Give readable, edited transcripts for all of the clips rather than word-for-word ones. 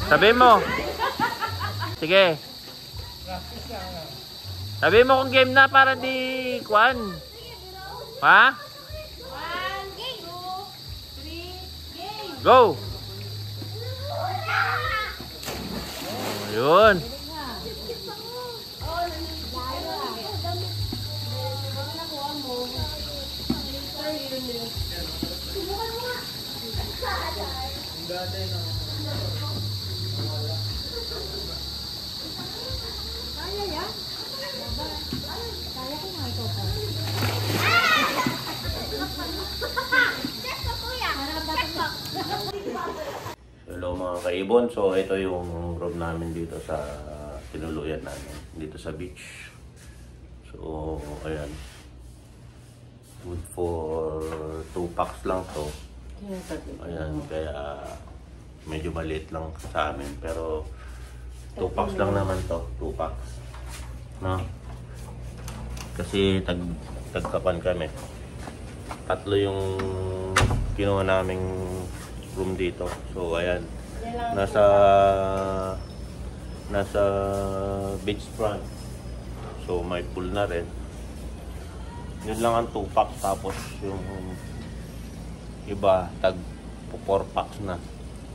Sabi mo. Sige. Sabi mo kung game na para di kwan. Ha? 1, 2, 3, game. Go. Yun. Hello mga kaibon, so ito yung room namin dito sa tinuluyan namin, dito sa beach. So ayan, good for 2 packs lang to. Ayan, kaya medyo maliit lang sa amin, pero 2 packs lang naman to, 2 packs, no? Kasi tagkapan kami, 3 yung kinuha naming room dito. So ayan, nasa beach front, so may pool na rin. Yun lang ang 2 packs, tapos yung iba tag 4 packs na,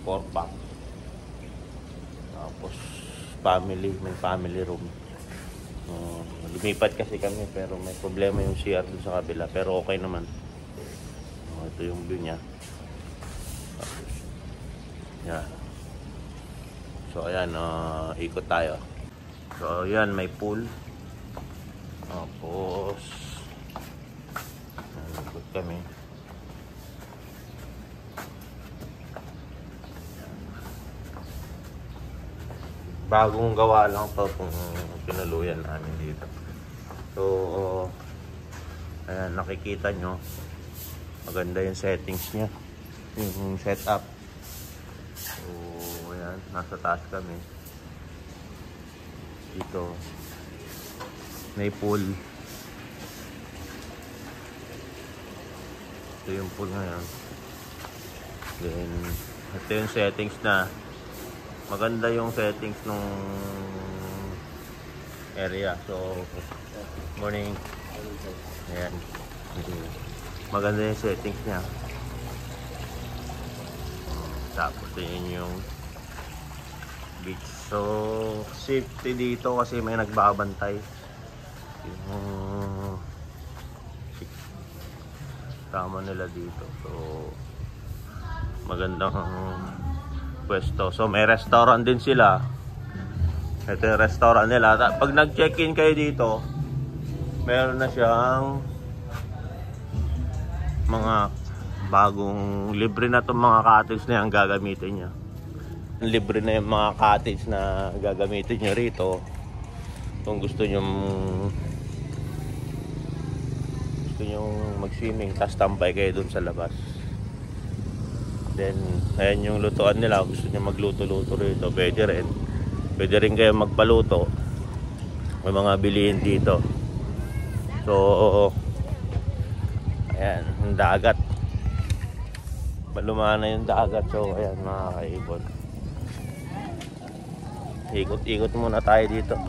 4 packs. Tapos may family room. Lumipat kasi kami, pero may problema yung CR dun sa kabila, pero okay naman. Ito yung view niya. Yan. So ayan, ikot tayo. So ayan, may pool. Tapos ikot kami. Bagong gawa lang to kung pinuluyan namin dito. So ayan, nakikita nyo, maganda yung settings nya, yung setup. So ayan, nasa taas kami. Dito may pool. Ito yung pool ngayon. Then ito yung settings na. Maganda yung settings nung area. So morning. Ayan, maganda yung settings niya. Tapos yun yung beach. So safety dito kasi may nagbabantay. Yung tama nila dito. So magandang pwesto. So may restaurant din sila. Ito yung restaurant nila. Pag nag-check-in kayo dito, meron na siyang mga bagong, libre na itong mga cottage na yung gagamitin niya. Libre na yung mga cottage na gagamitin niyo rito. Kung gusto nyo mag-swimming, tapos tambay kayo dun sa labas. Then ayan yung lutuan nila. Gusto nyo magluto-luto rito, pwede rin. Pwede rin kayo magpaluto. May mga bilihin dito. So ayan, yung dagat. Malumana yung dagat. So ayan mga kaibon, ikot-ikot muna tayo dito.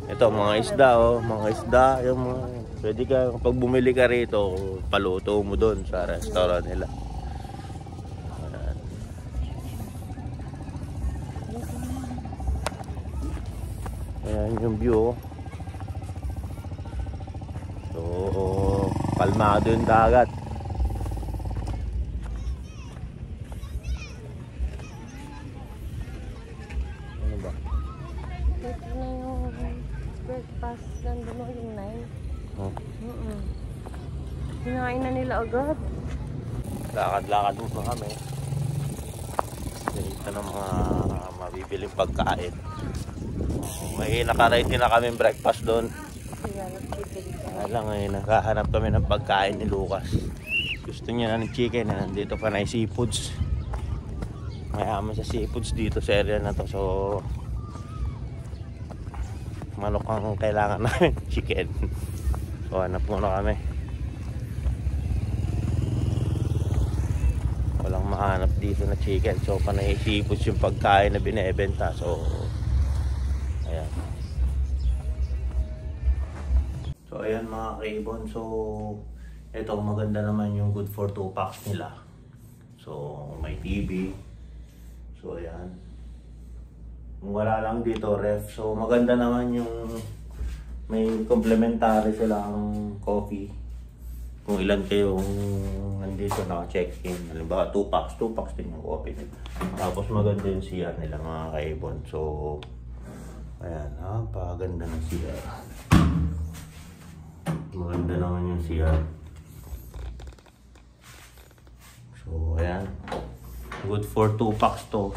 Ito mga isda, mga isda. Yung mga, pwede ka, pag bumili ka rito, paluto mo doon sa restaurant nila. Ayan yung view. So kalmado yung dagat. Ano ba? Ito na yung breakfast. Nandun mo yung 9. Hinain na nila agad. Lakad-lakad mo kami. Ito ng mga mabibiling pagkain. May nakaride din na kami breakfast doon. Alang ngayon, nakahanap kami ng pagkain ni Lucas. Gusto niya ng chicken na nandito pa na yung seafoods. Mayaman sa seafoods dito sa area na to. So manok ang kailangan namin, chicken. So hanap muna kami. Walang makahanap dito na chicken. So panay sipos yung pagkain na binebenta. So ayan. So ayan mga kaibon. So ito maganda naman yung good for 2 packs nila. So may TV. So ayan. Kung wala lang dito ref. So maganda naman yung may complementary silang coffee. Kung ilan kayong nandito naka-check-in. Halimbawa 2 packs din yung coffee nila. Tapos maganda yung CR nila mga kaibon. So ayan, napakaganda ng CR. Maganda naman yung CR. So ayan, good for 2 packs to.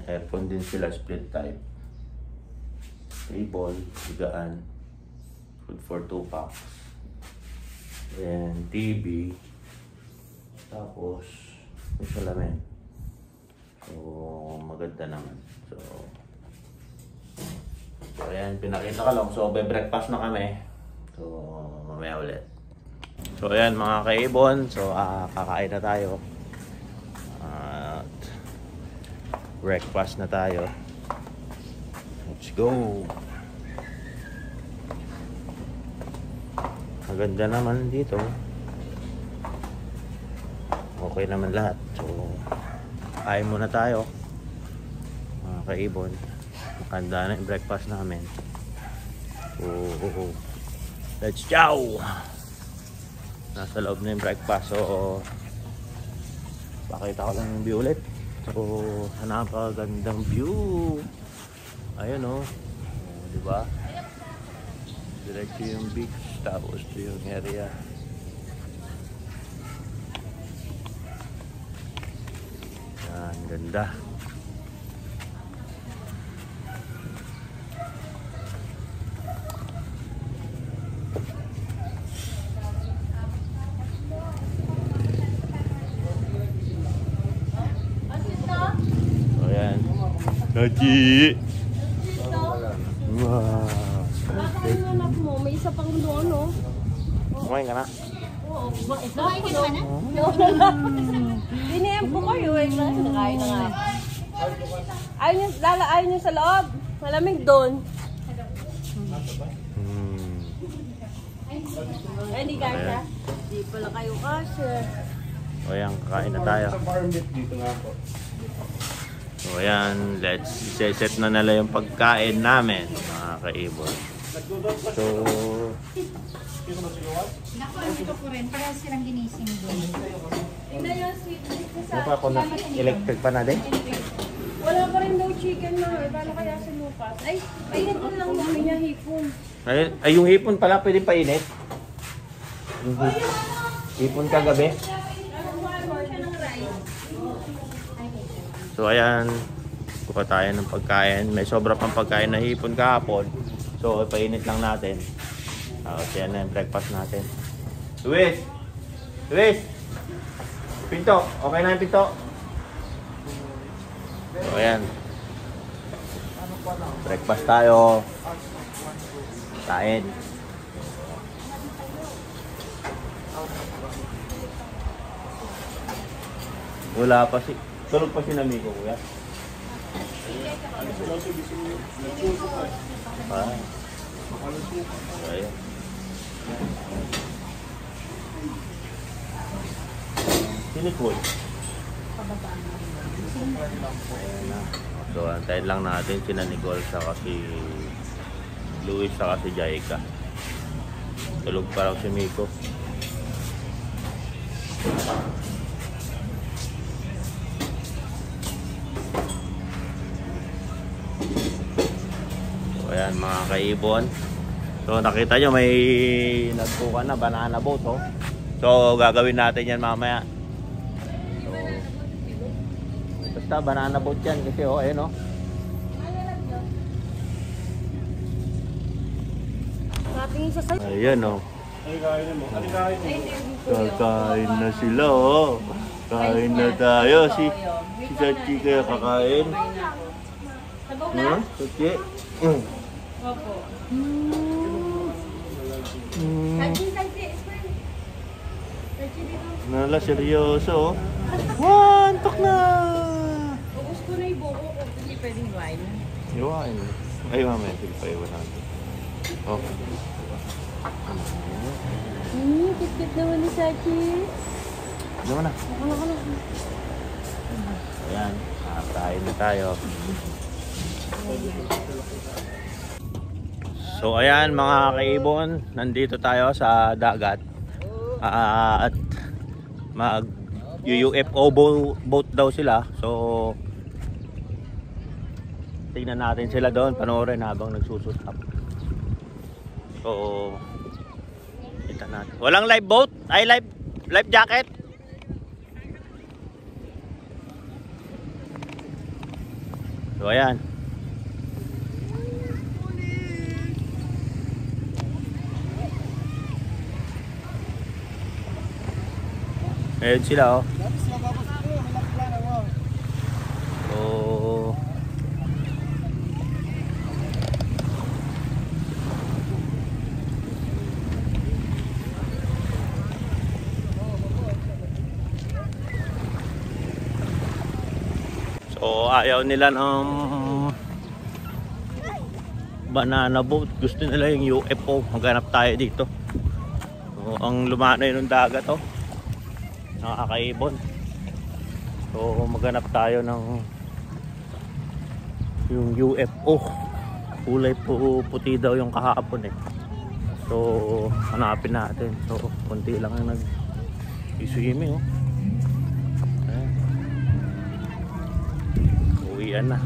Aircon din sila, split type. Table, higaan. Good for 2 packs. And TV. Tapos may salamin. So maganda naman. So ayan, pinakita ko lang. So be-breakfast na kami. So mamaya ulit. So ayan mga kaibon, so kakain na tayo at breakfast na tayo. Let's go. Maganda naman dito, okay naman lahat. So kain muna tayo mga kaibon. Handa na yung breakfast namin. So let's go. Nasa loob na yung breakfast. So pakita ko lang yung view ulit. So napakagandang view. Ayun o, diba? Diretso yung beach. Tapos ito yung area. Yan, ganda. Haji. Wow. Kakain na anak mo, may isa pang doon, no? Kumain ka na? Oo. Kumain ka na? Diniem ko kayo, eh. Nakain na nga. Ayaw nyo sa loob. Malamig doon. Ay, hindi kasha. Hindi pala kayo kasha. O yan, kakain na tayo. So ayan, let's set na nila yung pagkain namin mga kaibon. So Naku, ko rin. Para silang ginising doon. Tingnan yung sweet ano pa ako na electric pa na din? Wala pa rin daw chicken na. Paano kaya sa Lucas? Ay, painit ko lang namin niya hipon. Ay, yung hipon pala pwede painit. Yung hipon kagabi. So ayan, kuha tayo ng pagkain. May sobra pang pagkain na hipon kahapon. So painit lang natin. Tapos yan na yung breakfast natin. Luis! Luis! Pinto! Okay na yung pinto? So ayan. Breakfast tayo. Kain. Wala pa si... Tulog pa si Namigo, kuya. Ah. Ayan. Si Nicole. So, antayin lang natin si Nicole saka si Luis saka si Jaika. Tulog pa lang si Miko. Ayan mga kaibon. So nakita nyo may nagpukan na banana boat, oh. So gagawin natin yan mamaya. So, basta banana boat yan kasi oh, ayun oh. Ayan oh. Kakain na sila oh. Kain na tayo. Si Sachi kaya kakain. Sachi. Opo. Nala, seryoso. Suntok na! Ubus ko na yung buko kung hindi pwedeng wine. Iwain. Ay, mamaya. Sige pa, iwan natin. Okay. Kit-kit naman ni Sachi. Diyan na. Ayan. Kain na tayo. So ayan mga kaibon, nandito tayo sa dagat at mag UFO boat daw sila. So tingnan natin sila doon, panoorin habang nagsusutap. So kita natin. Walang live boat? Ay life jacket? So ayan. Ayun sila oh. Oh. So ayaw nila ng banana boat. Gusto nila yung UFO. Maghanap tayo dito. So ang lumanay ng dagat oh. Nakakaibon. So maghanap tayo ng yung UFO. Kulay puti daw yung kahapon eh. So hanapin natin. So konti lang ang nag-swimming oh. Ayan. Uwian na.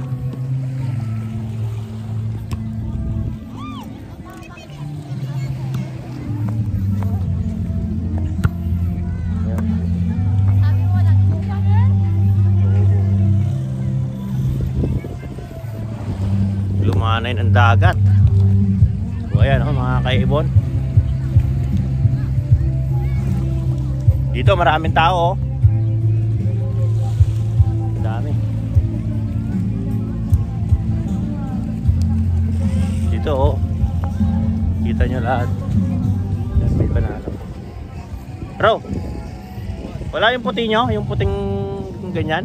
Lumanay ng dagat. So ayan oh, mga kaibon. Dito maraming tao oh. Dami. Dito oh. Kita nyo lahat. May banana. Bro, wala yung puti nyo? Yung puting ganyan?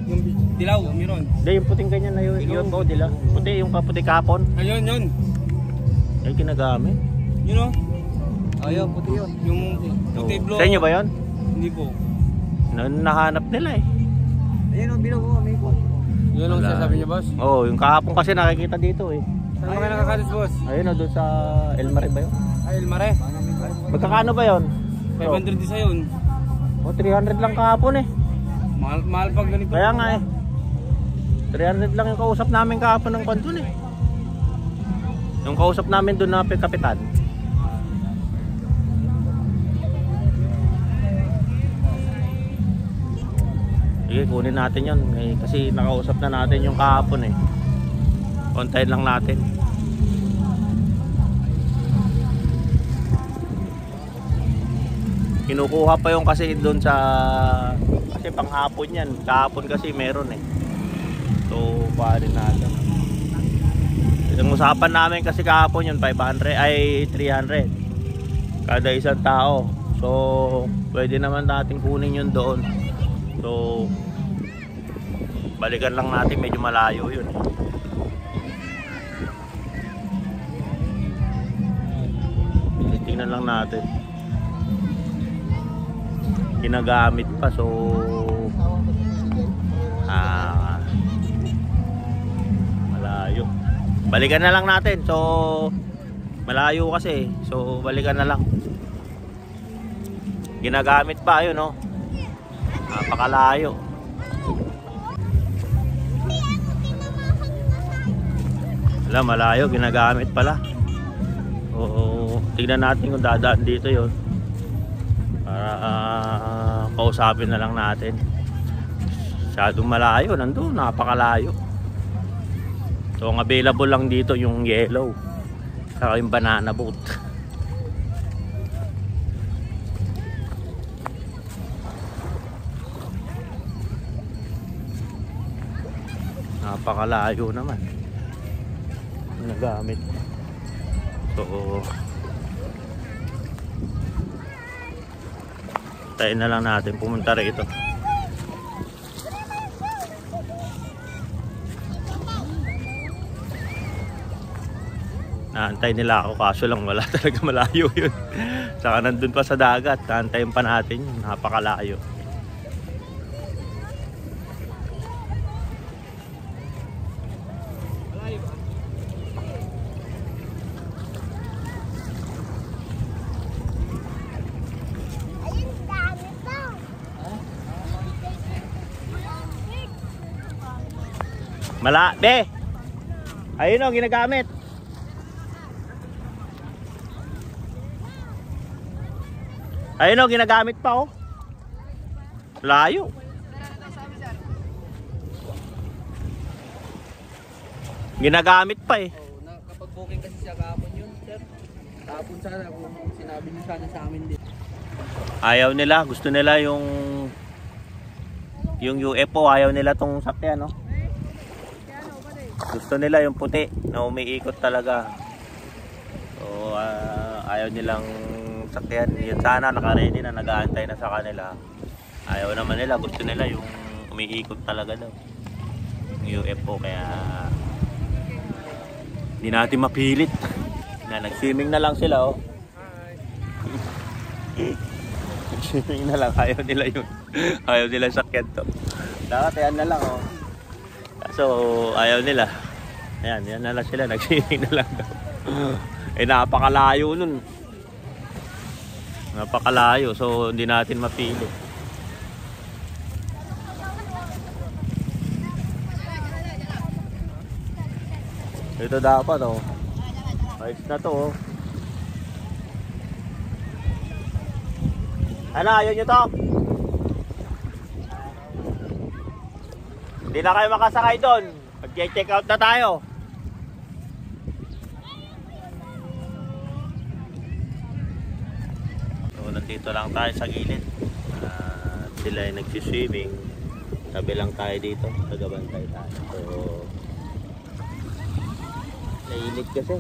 Yung dilaw, meron. Hindi, yung puting ganyan na yun po, dilaw. Puti, yung puti kapon. Ayun, yun. Ay, kinagamit. Yun o. Ayun, puti yun. Yung puti blue. Sa inyo ba yun? Hindi po. Nahanap nila eh. Ayun o, bilaw ko, amigo. Yun ang sasabi niyo, boss? Oo, yung kahapon kasi nakikita dito eh. Saan ba kayo nakakalis, boss? Ayun o, doon sa El Mare ba yun? Ay, El Mare. Magkakano ba yun? 500 isa yun. O, 300 lang kahapon eh. Mahal pag ganito. Kaya nga eh. 300 lang yung kausap namin kahapon ng kwan dun eh. Yung kausap namin dun na kapitan. Sige, kunin natin yun. Kasi nakausap na natin yung kahapon eh. Kontayin lang natin. Kinukuha pa yung kasi dun sa... Kasi panghapon yan. Kahapon kasi meron eh. So, parin natin. Yung usapan namin kasi kahapon yun, 500 ay 300 kada isang tao. So, pwede naman natin kunin yun doon. So, balikan lang natin, medyo malayo yun. Tingnan lang natin. Ginagamit pa, so malayo. Balikan na lang natin. So malayo kasi. So balikan na lang. Ginagamit pa yun, no? Napakalayo. Wala, malayo, ginagamit pala. Oo, tignan natin kung dadaan dito yun. Para kausapin na lang natin. Masyadong malayo, nandun, napakalayo. So ang available lang dito yung yellow saka yung banana boat. Napakalayo naman nagamit. So tayo na lang natin pumunta rito. Naantay nila ako kaso lang wala talaga, malayo yun. Saka nandun pa sa dagat, naantayin pa natin yun, napakalayo. Be! Ayun o, ginagamit. Ayun o, ginagamit pa o. Layo. Ginagamit pa eh. Oh, nakapag-booking kasi siya kahapon yun, sir. Kahapon sana kung sinabi niyo sana sa amin din. Ayaw nila, gusto nila yung UFO, ayaw nila tong sakyan, no? Gusto nila yung puti na umiikot talaga. So ayaw nilang sakyan. Yun sana naka-ready na, nag-aantay na sa kanila. Ayaw naman nila, gusto nila yung umiikot talaga daw. Yung UFO, kaya hindi natin mapilit. Na nag-swimming na lang sila, oh. Nag-swimming na lang, ayaw nila yun. Ayaw nila sakyan to. Dapat yan na lang, oh. So ayaw nila. Ayan, yan na lang sila, nag-swimming na lang daw. Eh napakalayo nun. Napakalayo, so hindi natin mapili. Ito dapat oh. Ayos na to oh. Ano, ayaw nyo to? Hindi na kayo makasakay doon. Mag-check out na tayo. So nandito lang tayo sa gilid. Sila ay nagsiswimming. Tabi lang tayo dito. Nagabantay tayo. So nainit kasi.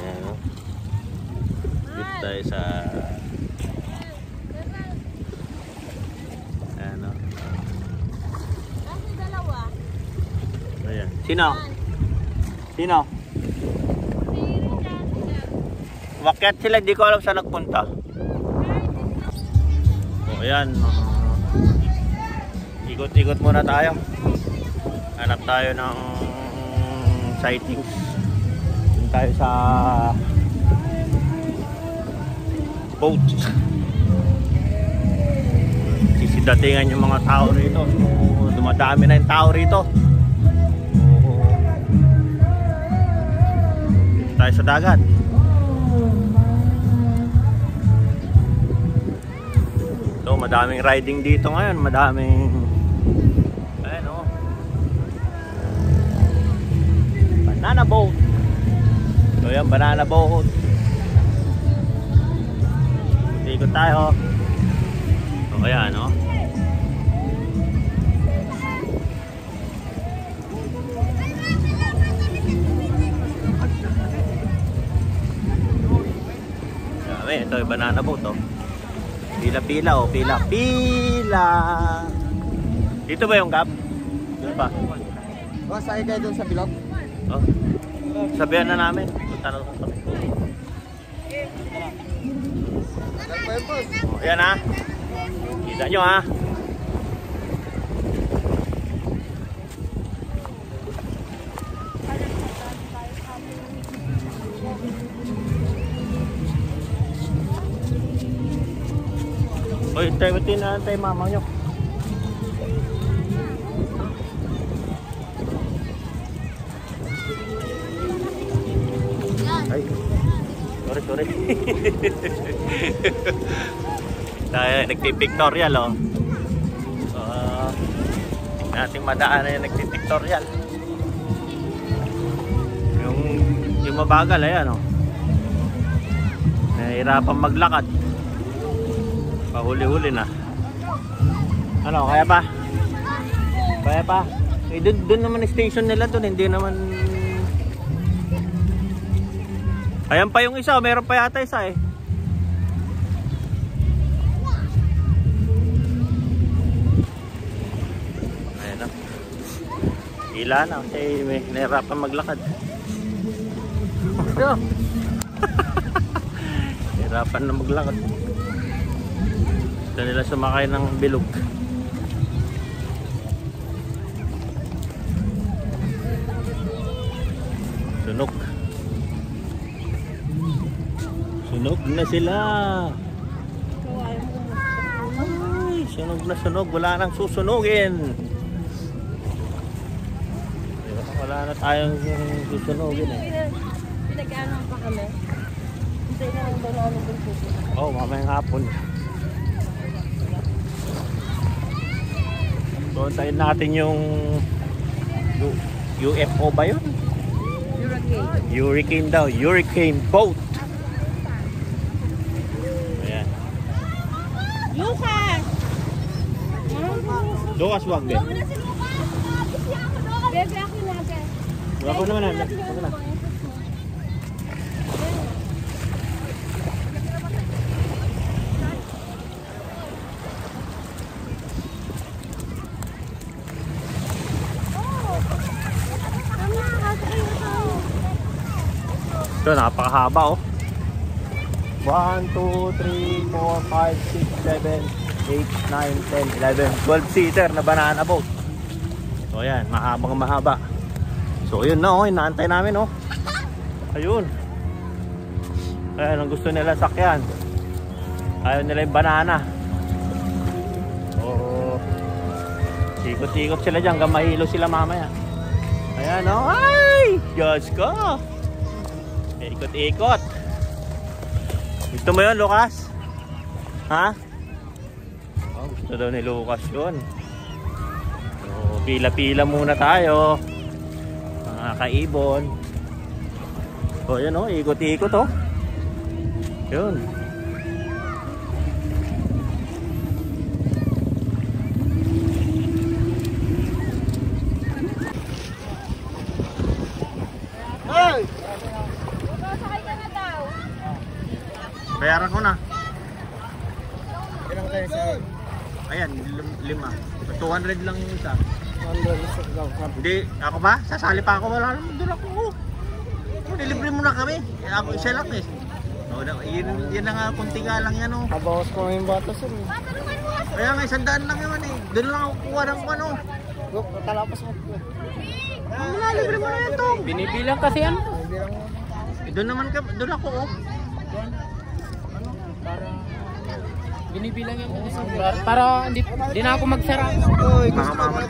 Ayan o. Dito tayo sa ayan. Sino? Sino? Wakyat sila, hindi ko alam saan nagpunta. O ayan. Ikot-ikot muna tayo. Hanap tayo ng sightings. Doon tayo sa boat. Sisidatingan yung mga tao rito. Dumadami na yung tao rito. Tayo sa dagat. So madaming riding dito ngayon, madaming ayan o, banana boat. So yan, banana boat. Ikot tayo. So ayan o. Ito yung banana boat oh. Pila-pila oh, pila-pila. Dito ba yung gap? Doon pa. Oh, sakay kayo doon sa bilog? Oh. Sabihan na namin. Punta na doon kami. Oh, ayan ha. Kita nyo ha. Oy, tayo na tayo mama nyo. Ay, sorry. Tayo nagpipictorial oh. Nating madaan na yung nagpipictorial. Yung mabagal ayan oh. Nahihirapan maglakad. Huli-huli na. Ano, kaya pa? Kaya pa? Eh, dun naman station nila dun, hindi naman. Ayan pa yung isa, meron pa yata isa eh. Ayan na. Hila na, kasi may nahirapan maglakad. tayo. Hirapan na maglakad. Ito nila sumakay ng bilog. Sunog. Sunog na sila. Ay, sunog na sunog. Wala nang susunugin. Wala na tayong susunugin eh. Pinag-ano pa kami. Hintay na lang daw namin yung susunod. Oo, mamayang hapon. So, tayo natin yung UFO ba yun? Hurricane. Hurricane daw. Hurricane boat. Ayan. Lucas! Lucas, wag din. Bebe, ako natin. Wag ko naman na. Wag na. Ito, napakahaba oh. 1, 2, 3, 4, 5, 6, 7, 8, 9, 10, 11 12 seater na banana boat. So ayan, mahabang mahaba. So yun na oh, inaantay namin oh. Ayun. Ayan, ang gusto nila sakyan. Ayaw nila yung banana. So ikot-ikot sila dyan, hanggang mahilo sila mamaya. Ayan oh, ay! Diyos ko! Ikot-ikot. Gusto mo yun, Lucas? Ha? Oh, gusto daw ni Lucas yun. So, pila-pila muna tayo. Mga kaibon. So, yun oh, ikot-ikot oh. Yun. Hey! Bayaran ko na. Ilang kayo sir? Ayan, 5. 200 lang yung isa. 100 lang. Hindi, ako ba? Sasali pa ako. Wala naman doon ako. Nilibre mo na kami. Ako isa lang eh. No, yun na nga, kunti nga lang yan oh. Kabawas ko yung bata sir. Kaya nga, 100 lang naman eh. Doon lang ako kuha ng ano. Look, talapas mo. Wala, libre mo na yan to. Binibilang kasi yan. Binibilang mo. Doon naman ka, doon ako oh. Binibilang yan. Para hindi na ako magsara. Mga mama.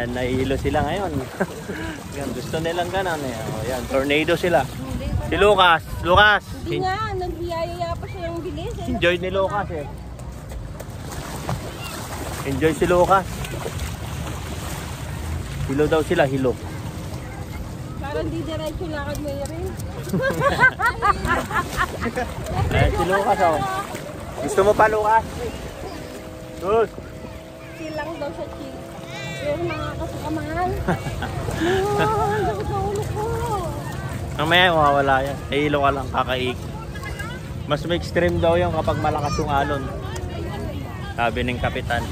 Ayan, nahihilo sila ngayon. Yan, gusto nilang ganon eh. O, yan, tornado sila. Si Lucas, Hindi nga, nagbiyaya pa siya yung bilis. enjoy ni Lucas eh. Enjoy si Lucas. Hilo daw sila, hilo. Parang di diretso lakad mo rin. Ayan si Lucas oh. Gusto mo pa Lucas? Gus! Chill lang daw siya, chill. Pero nakakasakaman. Ang sakit na ulo ko. Mamaya mawawala yan. Hilo ka lang, kakaik. Mas may extreme daw yung kapag malakas yung alon. Sabi ng kapitan.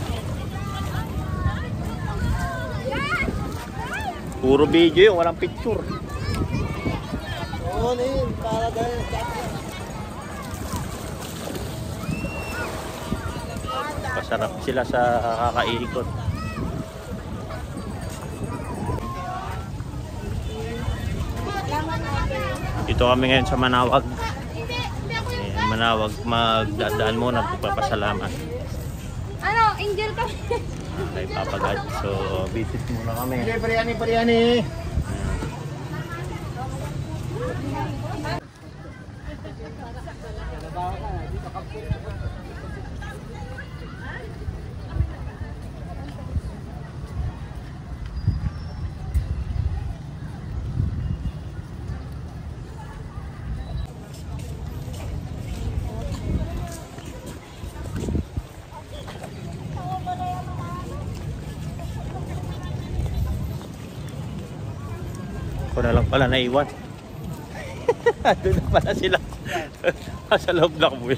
Puro video yung walang picture. Oo, yun. Para dahil. Pasarap sila sa kakaikot. Dito kami ngayon sa Manawag. Manawag, magdadaan muna, magpapasalamat. Ano, angel ka? Kay Papa God. So, visit muna kami. Pariyani. Ako na lang pala naiwan. Doon na pala sila. Sa loob na ko.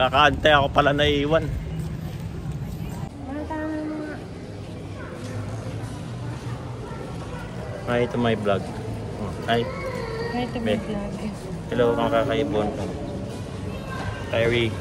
Kakaantay ako pala naiwan. Hi to my vlog. Hi. Hi to my vlog. Hello mga kakaibon. Tyree.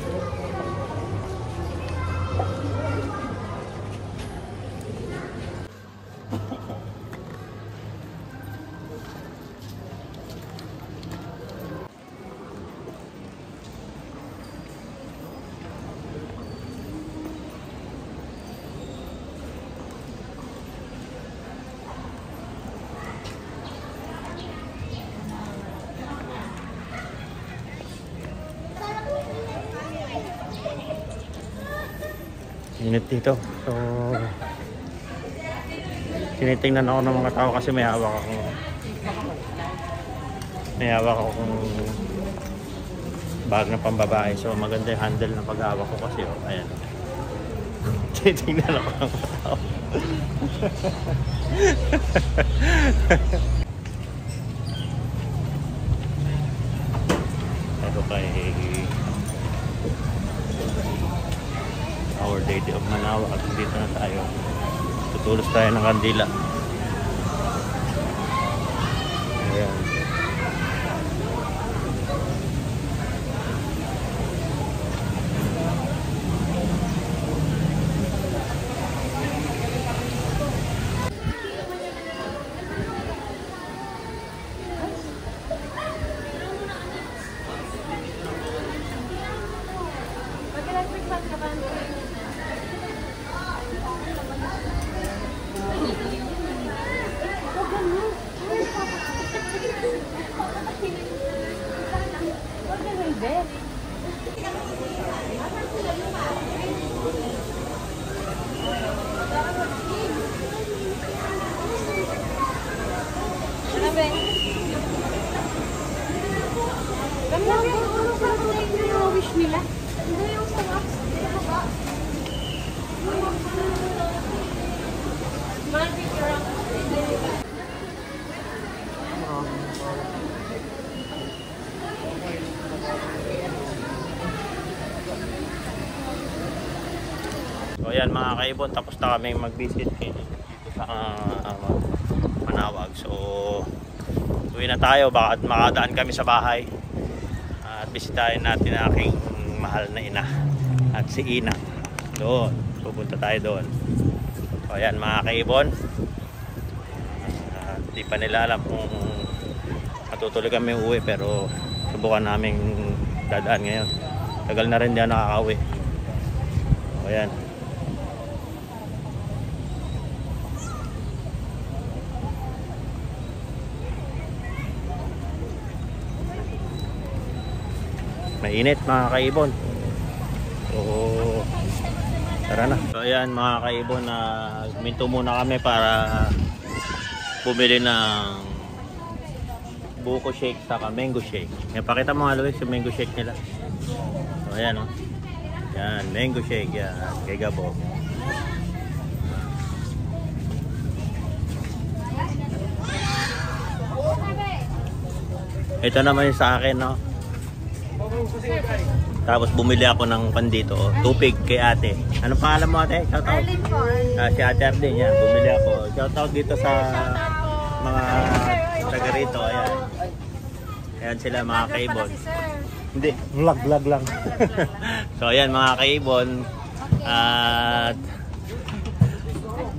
Init dito. So, tinitingnan ako ng mga tao kasi may hawak akong bag na pambabae. So, maganda yung handle ng paghawak ko kasi. Oh, ayan. Tinitingnan ako ng mga tao. Ito kay Our Lady of Manawag at dito na tayo. Tutulos tayo ng kandila. Ayan. Wish nila. Hindi yung sa So ayan mga kaibon, tapos na kami mag-visit dito sa Manawag. So uwi na tayo, baka makadaan kami sa bahay at bisitahin natin ang aking mahal na ina at si Ina. Doon, pupunta tayo doon. So ayan mga kaibon, di pa nila alam kung matutuloy kami uwi, pero subukan naming dadaan ngayon. Tagal na rin diyan nakakauwi. So ayan. Init mga kaibon. So, tara na. So ayan mga kaibon, minto muna kami para bumili ng buko shake saka mango shake. Yan, pakita mo nga Luis yung mango shake nila. So ayan o. Yan, mango shake yan. Kay Gabo. Ito naman yung sa akin, no? Tapos bumili ako ng pan dito, oh. Tupig kay ate. Anong pangalan mo ate? Shout out. Arlene po. Si ate Arlene, yan. Bumili ako. Shout out dito sa mga taga rito. Ayan. Ayan sila mga kaibon. Hindi, vlog lang. So ayan mga kaibon. At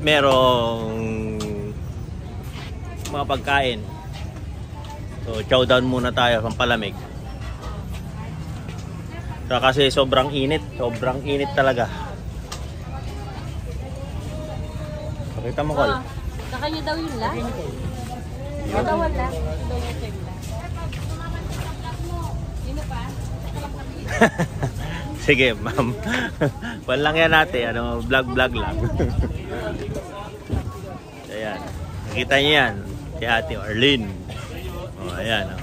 merong mga pagkain. So chow down muna tayo pang palamig. So, kasi sobrang init talaga. Pakita mo, Col. Sa kanya daw yun lang. Ito daw wala. Ito yung check lang. Sino pa? Sige, ma'am. Walang yan natin. Vlog lang. Ayan. Nakita niyo yan. Si Ate Arlene. Oh, ayan.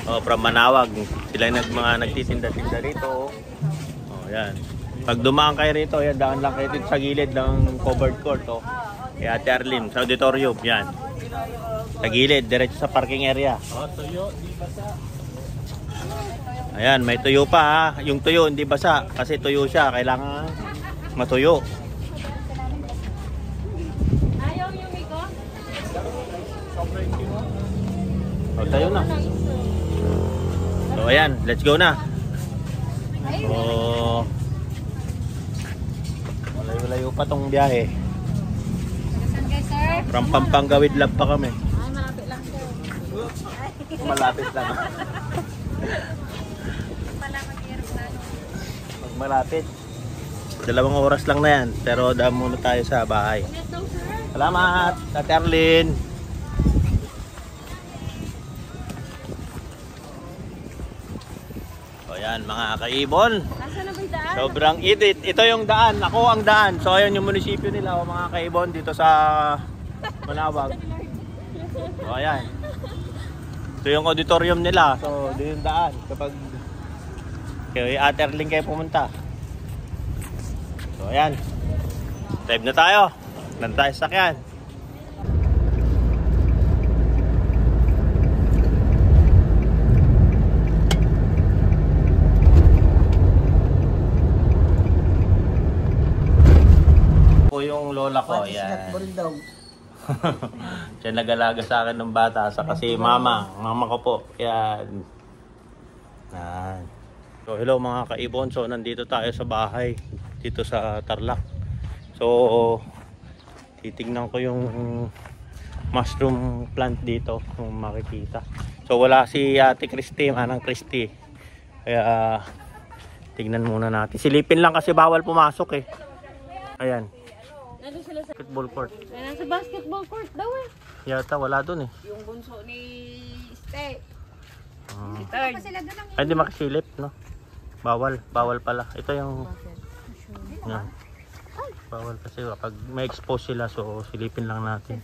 Oh, from Manawag. Sila mga nagtitinda-tinda rito. Oh, yan. Pag dumaan kayo rito, yan, daan lang kayo dito sa gilid ng covered court. Oh. Kay Ate Arlene, sa auditorium. Yan. Sa gilid, diretso sa parking area. Oh, tuyo, di basa. Ayan, may tuyo pa ha. Yung tuyo, hindi basa. Kasi tuyo siya. Kailangan matuyo. Ayaw yung Miko? Oh, tayo na. So ayan, let's go na. So malayo pa tong biyahe. Saan kayo, sir? From Pampangawid lang pa kami. Ay, malapit lang, sir. Malapit lang. Pala mag-aeroplano. Pag malapit, 2 oras lang na yan. Pero daan muna tayo sa bahay. Salamat, Ate Arlene. Ayan mga kaibon, Nasaan na ba yung daan? sobrang init. Ito yung daan, ako ang daan. So ayan yung munisipyo nila, o mga kaibon dito sa Manawag. So ayan, ito yung auditorium nila. So dito yung daan kapag kay Ate Arlene kayo pumunta. So ayan, drive na tayo. Nan tayo sakyan. Yung lola ko, yan. Siya nag-alaga sa akin ng bata. Sa kasi mama ko po. Yan. Yan. So hello mga kaibon. So nandito tayo sa bahay. Dito sa Tarlac. So titignan ko yung mushroom plant dito. Kung makikita. So wala si Ate Christy, manang Christy. Kaya tignan muna natin. Silipin lang kasi bawal pumasok eh. Ayan. Nandun sila sa... Basketball court. Ay, nasa basketball court daw eh. Yata wala dun eh. Yung bunso ni Ste. Ay, hindi makasilip, no? Bawal pala. Ito yung... Yan. Bawal kasi kapag may expose sila, so silipin lang natin.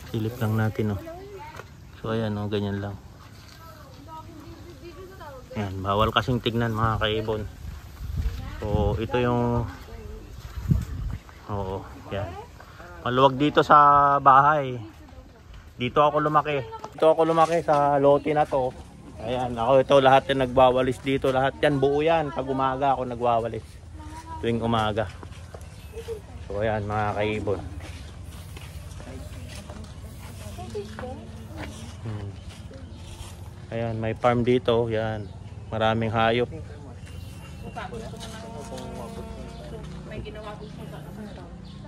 Silip lang natin, no? So ayan, no? Ganyan lang. Yan, bawal kasing tignan mga kaibon. So ito yung... Oo, yan. Maluwag dito sa bahay. Dito ako lumaki. Sa lote na to. Ayan, ako ito lahat yung nagwawalis dito. Lahat yan, buo yan. Pag umaga ako nagwawalis. Tuwing umaga. So ayan mga kaibon. Ayan, may farm dito. Yan. Maraming hayop.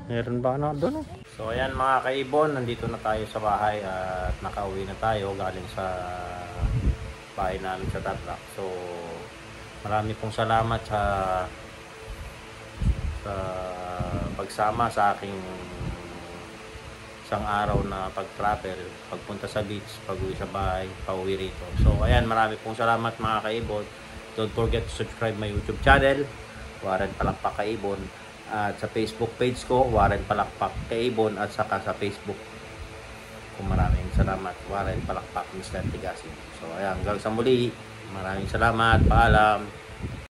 Meron ba na doon? So ayan mga kaibon, nandito na tayo sa bahay at nakauwi na tayo galing sa bahay namin sa Tarlac. So marami pong salamat sa pagsama sa isang araw na pag-travel, pagpunta sa beach, pag-uwi sa bahay, pauwi rito. So ayan, marami pong salamat mga kaibon. Don't forget to subscribe my YouTube channel, Warren Palakpak Kaibon. At sa Facebook page ko, Warren Palakpak Kaibon. At saka sa Facebook, kung maraming salamat, Warren Palakpak Mr. Tigasin. So ayan, hanggang sa muli, maraming salamat, paalam.